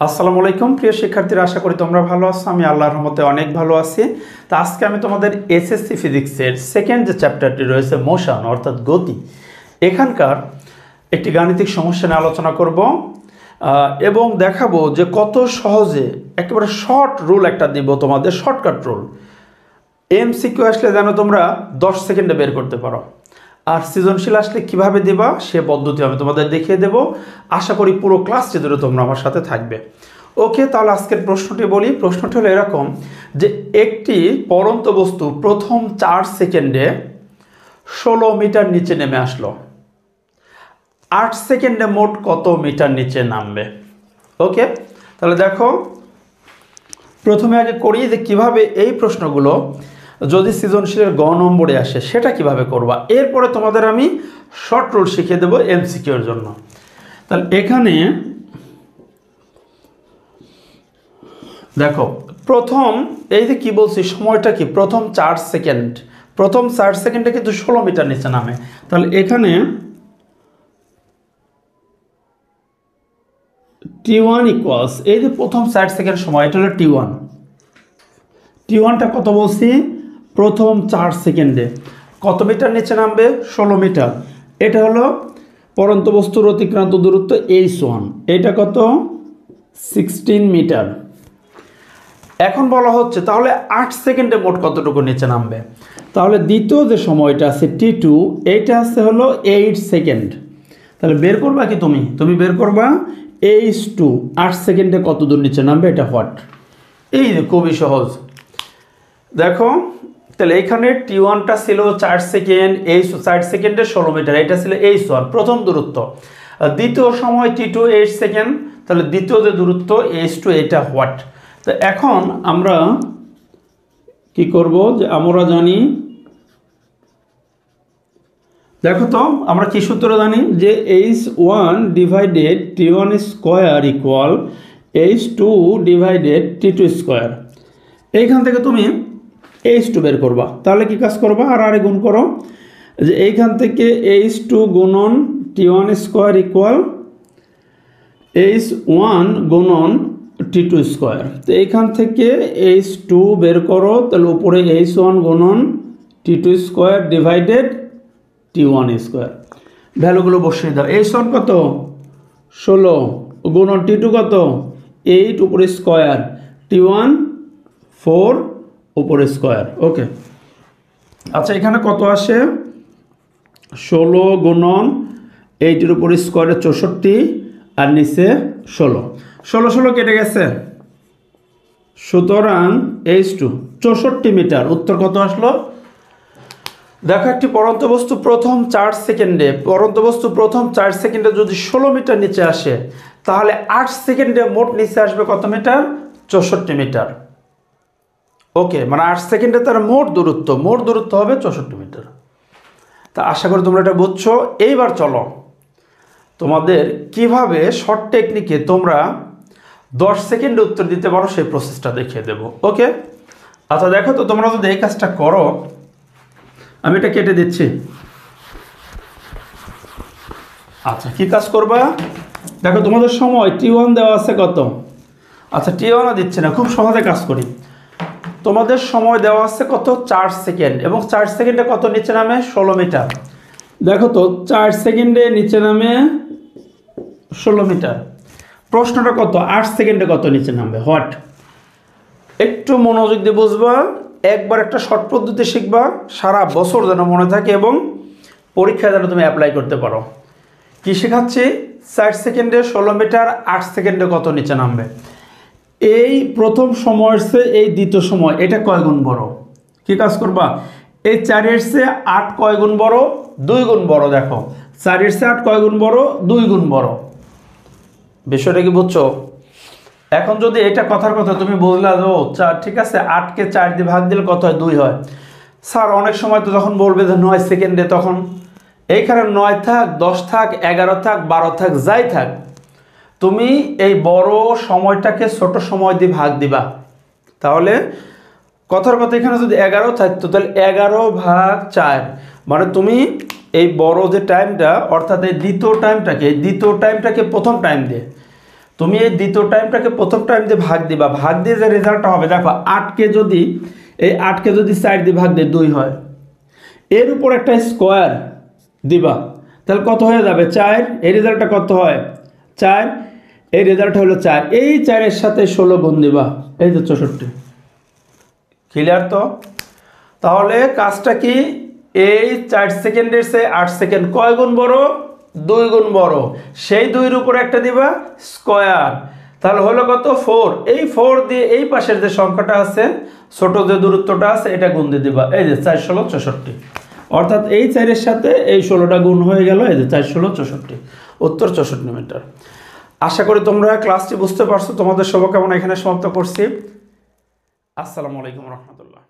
আসসালামু আলাইকুম প্রিয় শিক্ষার্থীরা, আশা করি তোমরা ভালো আছো। আমি আল্লাহর রহমতে অনেক ভালো আছি। তো আজকে আমি তোমাদের এসএসসি ফিজিক্সের সেকেন্ড যে চ্যাপ্টারটি রয়েছে মোশন অর্থাৎ গতি, এখানকার একটি গাণিতিক সমস্যা নিয়ে আলোচনা করব এবং দেখাবো যে কত সহজে একেবারে শর্ট রুল একটা দিব তোমাদের, শর্টকাট রুল। এমসিকিউ আসলে যেন তোমরা 10 সেকেন্ডে বের করতে পারো, আর সৃজনশীল আসলে কীভাবে দেবা সে পদ্ধতি আমি তোমাদের দেখিয়ে দেব। আশা করি পুরো ক্লাসটি ধরে তোমরা আমার সাথে থাকবে। ওকে, তাহলে আজকের প্রশ্নটি বলি। প্রশ্নটি হলো এরকম যে একটি পড়ন্ত বস্তু প্রথম 4 সেকেন্ডে 16 মিটার নিচে নেমে আসলো, 8 সেকেন্ডে মোট কত মিটার নিচে নামবে? ওকে, তাহলে দেখো প্রথমে আগে করি যে কিভাবে এই প্রশ্নগুলো যদি সৃজনশীলের গ নম্বরে আসে সেটা কিভাবে করবা। এরপরে তোমাদের আমি শর্ট রুল শিখিয়ে দেবো এমসিকিউর জন্য। তাহলে এখানে দেখো প্রথম এই যে কি বলছি, সময়টা কি প্রথম 4 সেকেন্ড, প্রথম 4 সেকেন্ডে কিন্তু 16 মিটার নিচে নামে। তাহলে এখানে T1 ইকুয়ালস এই যে প্রথম 4 সেকেন্ড সময়, এটা হলো T1। T1টা কত বলছি? প্রথম 4 সেকেন্ডে কত মিটার নিচে নামবে? 16 মিটার। এটা হলো পড়ন্ত বস্তুর অতিক্রান্ত দূরত্ব H1, এটা কত? 16 মিটার। এখন বলা হচ্ছে তাহলে 8 সেকেন্ডে মোট কতটুকু নিচে নামবে। তাহলে দ্বিতীয় যে সময়টা আছে T2, এইটা আছে হলো 8 সেকেন্ড। তাহলে বের করবা কি তুমি বের করবা H2 8 সেকেন্ডে কত দূর নিচে নামবে, এটা হোয়াট। এই যে খুবই সহজ। দেখো তাহলে এখানে T1টা ছিল 4 সেকেন্ড, H 4 সেকেন্ডে 16 মিটার, এটা ছিল H1 প্রথম দূরত্ব। দ্বিতীয় সময় T2 8 সেকেন্ড, তাহলে দ্বিতীয় যে দূরত্ব H2, এটা হোয়াট। তো এখন আমরা কি করব যে আমরা জানি, দেখো তো আমরা কি সূত্র জানি যে H1 divided T1 square equal H2 divided T2 square. এইখান থেকে তুমি H2 বের করবা। তাহলে কি কাজ করবা? আর গুণ করো যে এইখান থেকে H2 গুণন T1 স্কোয়ার ইকুয়াল H1 গুণন T2 স্কোয়ার। তো এইখান থেকে H2 বের করো, তাহলে উপরে H1 গুণন T2 square divided T1 square. ভ্যালুগুলো বসিয়ে দাও। H1 কত? 16 গুণন T2 কত? 8 উপরে স্কোয়ার, T1 4 উপরে স্কোয়ার। ওকে, আচ্ছা এখানে কত আসে? 16 গুণন 8 উপরে স্কোয়ারে 64 আর নিচে 16, 16 কেটে গেছে, সুতরাং H2 64 মিটার। উত্তর কত আসলো? দেখো একটি পড়ন্ত বস্তু প্রথম 4 সেকেন্ডে যদি 16 মিটার নিচে আসে, তাহলে 8 সেকেন্ডে মোট নিচে আসবে কত মিটার? 64 মিটার। ওকে, মানে 8 সেকেন্ডে তার মোট দূরত্ব হবে 64 মিটার। তা আশা করি তোমরা এটা বুঝছো। এইবার চলো তোমাদের কিভাবে শর্ট টেকনিকে তোমরা 10 সেকেন্ডে উত্তর দিতে পারো সেই প্রসেসটা দেখিয়ে দেব। ওকে, আচ্ছা দেখো তো তোমরা যদি এই কাজটা করো, আমি এটা কেটে দিচ্ছি। আচ্ছা কি কাজ করবা? দেখো তোমাদের সময় T1 দেওয়া আছে কত? আচ্ছা T1ও দিচ্ছে না, খুব সহজে কাজ করি। তোমাদের সময় দেওয়া আছে কত? 4 সেকেন্ড, এবং 4 সেকেন্ডে কত নিচে নামে? 16 মিটার। দেখো তো 4 সেকেন্ডে নিচে নামে 16 মিটার। প্রশ্নটা কত? 8 সেকেন্ডে কত নিচে নামবে, হোয়াট। একটু মনোযোগ দিয়ে বুঝবা, একবার একটা শর্ট পদ্ধতি শিখবা, সারা বছর যেন মনে থাকে এবং পরীক্ষায় যেন তুমি অ্যাপ্লাই করতে পারো। কি শেখাচ্ছি? 4 সেকেন্ডে 16 মিটার, 8 সেকেন্ডে কত নিচে নামবে। এই প্রথম সময়ের চেয়ে এই দ্বিতীয় সময়, এটা কয় গুণ বড়? কি কাজ করবা? এই 4-এর চেয়ে 8 কয় গুণ বড়? 2 গুণ বড়। দেখো 4-এর চেয়ে 8 কয় গুণ বড়? 2 গুণ বড়। বিষয়টা কি বুঝছো? এখন যদি এটা কথার কথা তুমি বুঝলা যে 4, ঠিক আছে, 8কে 4 দিয়ে ভাগ দিলে কত হয়? 2 হয়। স্যার অনেক সময় তো যখন বলবে যে 9 সেকেন্ডে, তখন এইখানে 9 থাক, 10 থাক, 11 থাক, 12 থাক, যাই থাক, তুমি এই বড় সময়টাকে ছোট সময় দিয়ে ভাগ দিবা। তাহলে কথার কথা এখানে যদি 11 থাকতো, তাহলে 11 ভাগ 4, মানে তুমি এই বড় যে টাইমটা, অর্থাৎ এই দ্বিতীয় টাইমটাকে প্রথম টাইম দিয়ে তুমি এই দ্বিতীয় টাইমটাকে প্রথম টাইম দিয়ে ভাগ দিবা, ভাগ দিয়ে যে রেজাল্টটা হবে, দেখো 8কে যদি এই 8কে যদি 4 দিয়ে ভাগ দিয়ে 2 হয়, এর উপর একটা স্কোয়ার দিবা, তাহলে কত হয়ে যাবে 4। এই রেজাল্টটা কত হয় 4, এই রেজাল্ট হলো 4। এই 4-এর সাথে 16 গুণ দিবা, এই যে 64। ক্লিয়ার তো? তাহলে কাজটা কি, এই 4 সেকেন্ডের চেয়ে 8 সেকেন্ড কয় গুণ বড়, 2 গুণ বড়। সেই 2-এর উপর একটা দিবা স্কোয়ার, তাহলে হলো কত 4। এই 4 দিয়ে এই পাশের যে সংখ্যাটা আছে, ছোট যে দূরত্বটা আছে, এটা গুণ দিয়ে দিবা, এই যে 4 16 64। অর্থাৎ এই 4-এর সাথে এই 16টা গুণ হয়ে গেল, এই যে 4 16 64, উত্তর 64 মিটার। আশা করি তোমরা ক্লাসটি বুঝতে পারছো। তোমাদের শুভকামনা এখানে সমাপ্ত করছি। আসসালামু আলাইকুম রহমতুল্লাহ।